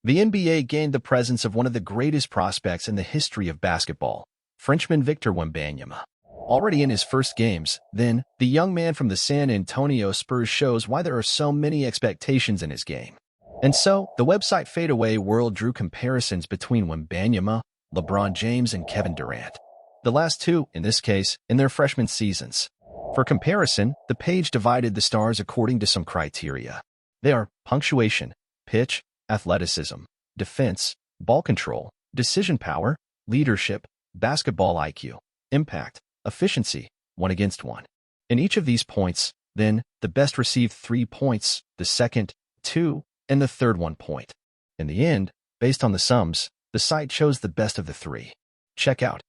The NBA gained the presence of one of the greatest prospects in the history of basketball, Frenchman Victor Wembanyama. Already in his first games, then, the young man from the San Antonio Spurs shows why there are so many expectations in his game. And so, the website Fadeaway World drew comparisons between Wembanyama, LeBron James, and Kevin Durant. The last two, in this case, in their freshman seasons. For comparison, the page divided the stars according to some criteria. They are punctuation, pitch, athleticism, defense, ball control, decision power, leadership, basketball IQ, impact, efficiency, 1 against 1. In each of these points, then, the best received 3 points, the second, 2, and the third 1 point. In the end, based on the sums, the site chose the best of the 3. Check out.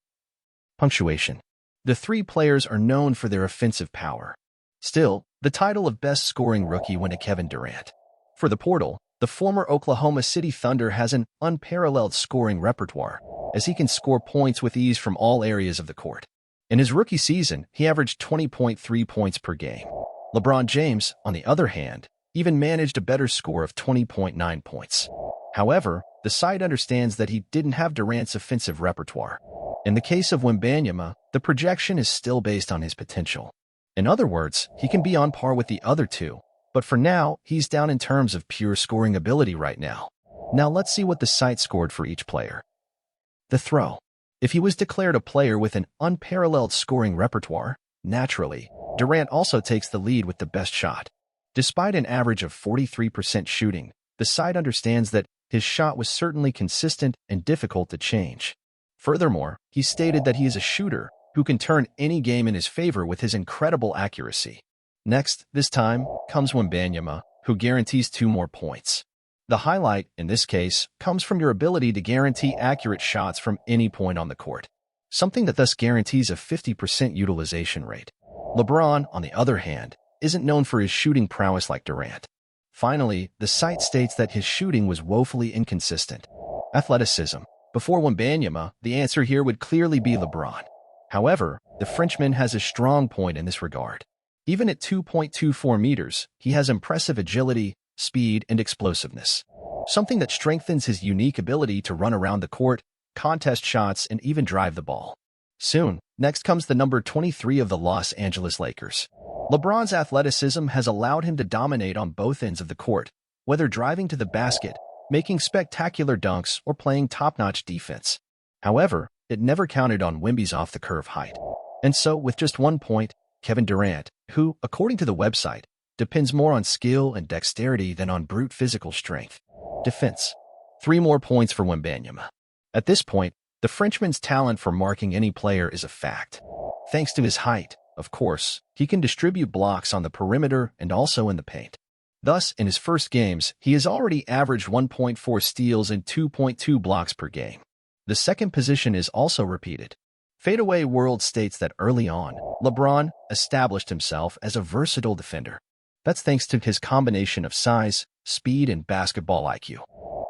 Punctuation. The 3 players are known for their offensive power. Still, the title of best scoring rookie went to Kevin Durant. For the portal, the former Oklahoma City Thunder has an unparalleled scoring repertoire, as he can score points with ease from all areas of the court. In his rookie season, he averaged 20.3 points per game. LeBron James, on the other hand, even managed a better score of 20.9 points. However, the site understands that he didn't have Durant's offensive repertoire. In the case of Wembanyama, the projection is still based on his potential. In other words, he can be on par with the other two, but for now, he's down in terms of pure scoring ability right now. Now let's see what the site scored for each player. The throw. If he was declared a player with an unparalleled scoring repertoire, naturally, Durant also takes the lead with the best shot. Despite an average of 43% shooting, the site understands that his shot was certainly consistent and difficult to change. Furthermore, he stated that he is a shooter who can turn any game in his favor with his incredible accuracy. Next, this time, comes Wembanyama, who guarantees 2 more points. The highlight, in this case, comes from your ability to guarantee accurate shots from any point on the court, something that thus guarantees a 50% utilization rate. LeBron, on the other hand, isn't known for his shooting prowess like Durant. Finally, the site states that his shooting was woefully inconsistent. Athleticism. Before Wembanyama, the answer here would clearly be LeBron. However, the Frenchman has a strong point in this regard. Even at 2.24 meters, he has impressive agility, speed, and explosiveness, something that strengthens his unique ability to run around the court, contest shots, and even drive the ball. Soon, next comes the number 23 of the Los Angeles Lakers. LeBron's athleticism has allowed him to dominate on both ends of the court, whether driving to the basket, making spectacular dunks, or playing top-notch defense. However, it never counted on Wemby's off-the-curve height. And so, with just 1 point, Kevin Durant, who, according to the website, depends more on skill and dexterity than on brute physical strength. Defense. 3 more points for Wembanyama. At this point, the Frenchman's talent for marking any player is a fact. Thanks to his height, of course, he can distribute blocks on the perimeter and also in the paint. Thus, in his first games, he has already averaged 1.4 steals and 2.2 blocks per game. The second position is also repeated. Fadeaway World states that early on, LeBron established himself as a versatile defender. That's thanks to his combination of size, speed, and basketball IQ.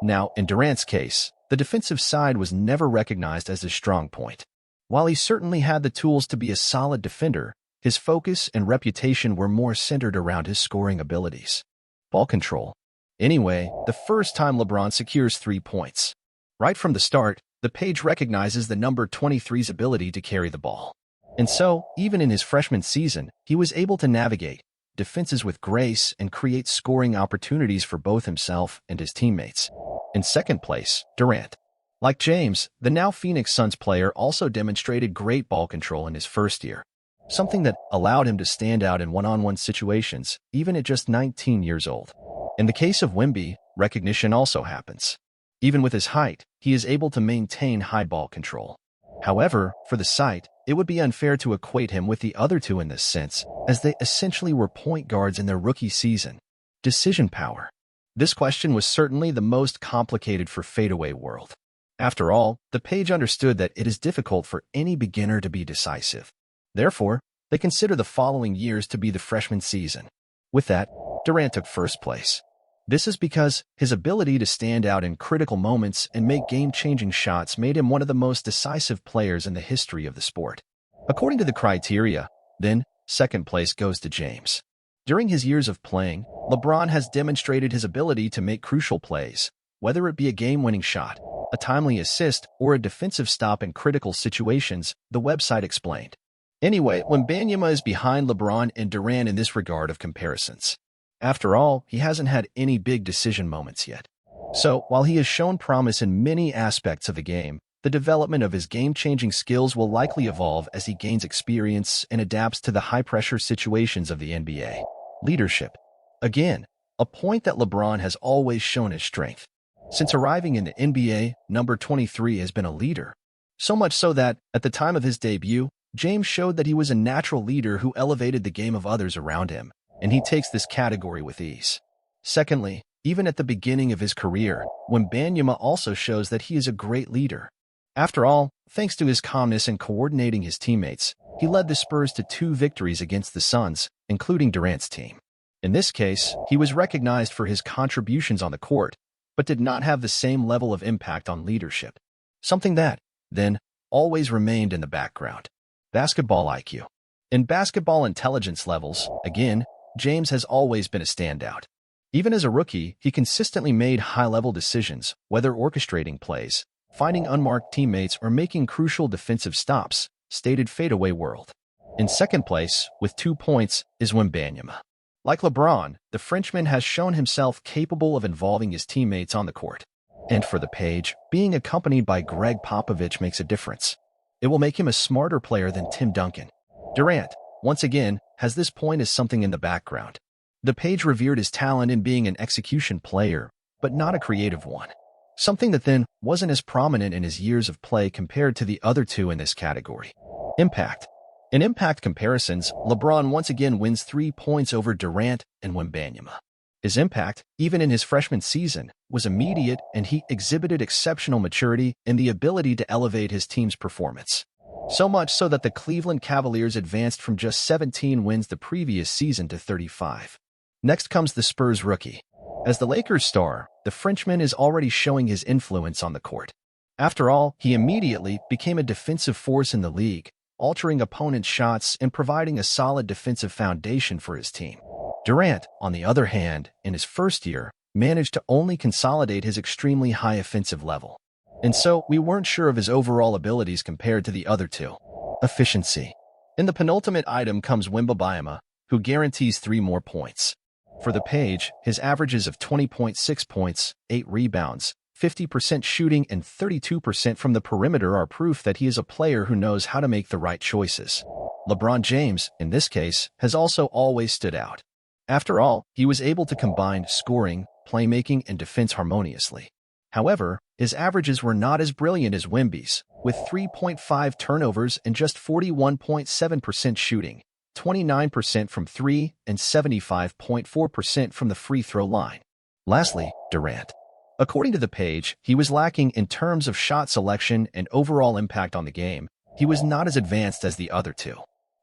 Now, in Durant's case, the defensive side was never recognized as his strong point. While he certainly had the tools to be a solid defender, his focus and reputation were more centered around his scoring abilities. Ball control. Anyway, the first time LeBron secures 3 points. Right from the start, the page recognizes the number 23's ability to carry the ball. And so, even in his freshman season, he was able to navigate defenses with grace and create scoring opportunities for both himself and his teammates. In second place, Durant. Like James, the now Phoenix Suns player also demonstrated great ball control in his first year, something that allowed him to stand out in one-on-one situations, even at just 19 years old. In the case of Wemby, recognition also happens. Even with his height, he is able to maintain high ball control. However, for the site, it would be unfair to equate him with the other two in this sense, as they essentially were point guards in their rookie season. Decision power. This question was certainly the most complicated for Fadeaway World. After all, the page understood that it is difficult for any beginner to be decisive. Therefore, they consider the following years to be the freshman season. With that, Durant took first place. This is because his ability to stand out in critical moments and make game-changing shots made him one of the most decisive players in the history of the sport. According to the criteria, then, second place goes to James. During his years of playing, LeBron has demonstrated his ability to make crucial plays, whether it be a game-winning shot, a timely assist, or a defensive stop in critical situations, the website explained. Anyway, Wembanyama is behind LeBron and Durant in this regard of comparisons. After all, he hasn't had any big decision moments yet. So, while he has shown promise in many aspects of the game, the development of his game-changing skills will likely evolve as he gains experience and adapts to the high-pressure situations of the NBA. Leadership. Again, a point that LeBron has always shown his strength. Since arriving in the NBA, number 23 has been a leader. So much so that, at the time of his debut, James showed that he was a natural leader who elevated the game of others around him, and he takes this category with ease. Secondly, even at the beginning of his career, Wembanyama also shows that he is a great leader. After all, thanks to his calmness in coordinating his teammates, he led the Spurs to 2 victories against the Suns, including Durant's team. In this case, he was recognized for his contributions on the court, but did not have the same level of impact on leadership. Something that, then, always remained in the background. Basketball IQ. In basketball intelligence levels, again, James has always been a standout. Even as a rookie, he consistently made high-level decisions, whether orchestrating plays, finding unmarked teammates, or making crucial defensive stops, stated fadeaway world. In second place, with 2 points, is Wembanyama. Like LeBron, the Frenchman has shown himself capable of involving his teammates on the court. And for the page, being accompanied by Greg Popovich makes a difference. It will make him a smarter player than Tim Duncan. Durant, once again, has this point as something in the background. The page revered his talent in being an execution player, but not a creative one. Something that then wasn't as prominent in his years of play compared to the other 2 in this category. Impact. In impact comparisons, LeBron once again wins 3 points over Durant and Wembanyama. His impact, even in his freshman season, was immediate, and he exhibited exceptional maturity and the ability to elevate his team's performance. So much so that the Cleveland Cavaliers advanced from just 17 wins the previous season to 35. Next comes the Spurs rookie. As the Lakers star, the Frenchman is already showing his influence on the court. After all, he immediately became a defensive force in the league, altering opponents' shots and providing a solid defensive foundation for his team. Durant, on the other hand, in his first year, managed to only consolidate his extremely high offensive level. And so, we weren't sure of his overall abilities compared to the other 2. Efficiency. In the penultimate item comes Wembanyama, who guarantees 3 more points. For the page, his averages of 20.6 points, 8 rebounds, 50% shooting, and 32% from the perimeter are proof that he is a player who knows how to make the right choices. LeBron James, in this case, has also always stood out. After all, he was able to combine scoring, playmaking, and defense harmoniously. However, his averages were not as brilliant as Wemby's, with 3.5 turnovers and just 41.7% shooting, 29% from 3, and 75.4% from the free throw line. Lastly, Durant. According to the page, he was lacking in terms of shot selection and overall impact on the game. He was not as advanced as the other 2.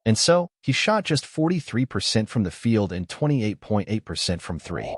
And so, he shot just 43% from the field and 28.8% from 3.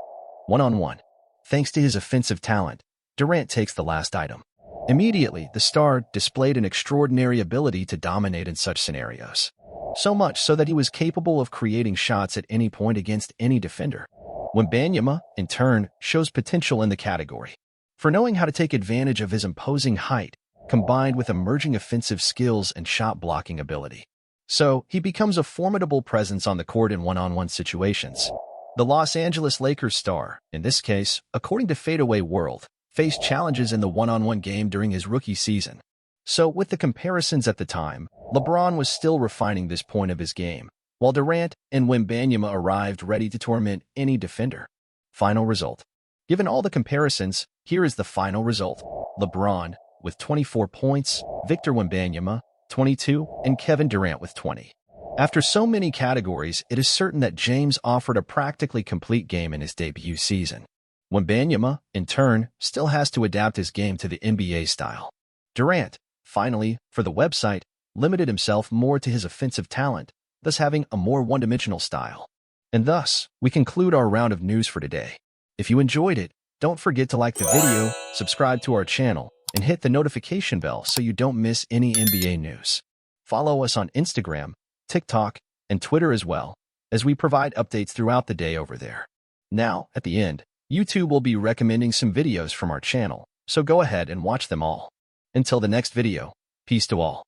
One-on-one. Thanks to his offensive talent, Durant takes the last item. Immediately, the star displayed an extraordinary ability to dominate in such scenarios. So much so that he was capable of creating shots at any point against any defender. Wembanyama, in turn, shows potential in the category for knowing how to take advantage of his imposing height, combined with emerging offensive skills and shot-blocking ability. So, he becomes a formidable presence on the court in one-on-one situations. The Los Angeles Lakers star, in this case, according to Fadeaway World, faced challenges in the one-on-one game during his rookie season. So, with the comparisons at the time, LeBron was still refining this point of his game, while Durant and Wembanyama arrived ready to torment any defender. Final result. Given all the comparisons, here is the final result. LeBron, with 24 points, Victor Wembanyama, 22, and Kevin Durant with 20. After so many categories, it is certain that James offered a practically complete game in his debut season. Wembanyama, in turn, still has to adapt his game to the NBA style. Durant, finally, for the website, limited himself more to his offensive talent, thus having a more one-dimensional style. And thus, we conclude our round of news for today. If you enjoyed it, don't forget to like the video, subscribe to our channel, and hit the notification bell so you don't miss any NBA news. Follow us on Instagram, TikTok, and Twitter as well, as we provide updates throughout the day over there. Now, at the end, YouTube will be recommending some videos from our channel, so go ahead and watch them all. Until the next video, peace to all.